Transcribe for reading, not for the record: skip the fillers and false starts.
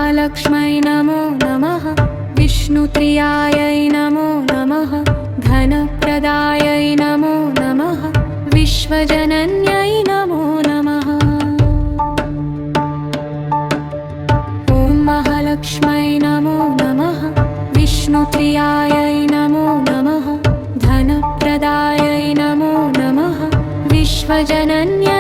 महालक्ष्मै नमो नमः। विष्णुप्रियायै नमो नमः। धनप्रदायै नमो नमः। विश्वजनन्यै नमो नमः। ॐ महालक्ष्मै नमो नमः। विष्णुप्रियायै नमो नमः। धनप्रदायै नमो नमः। विश्वजनन्यै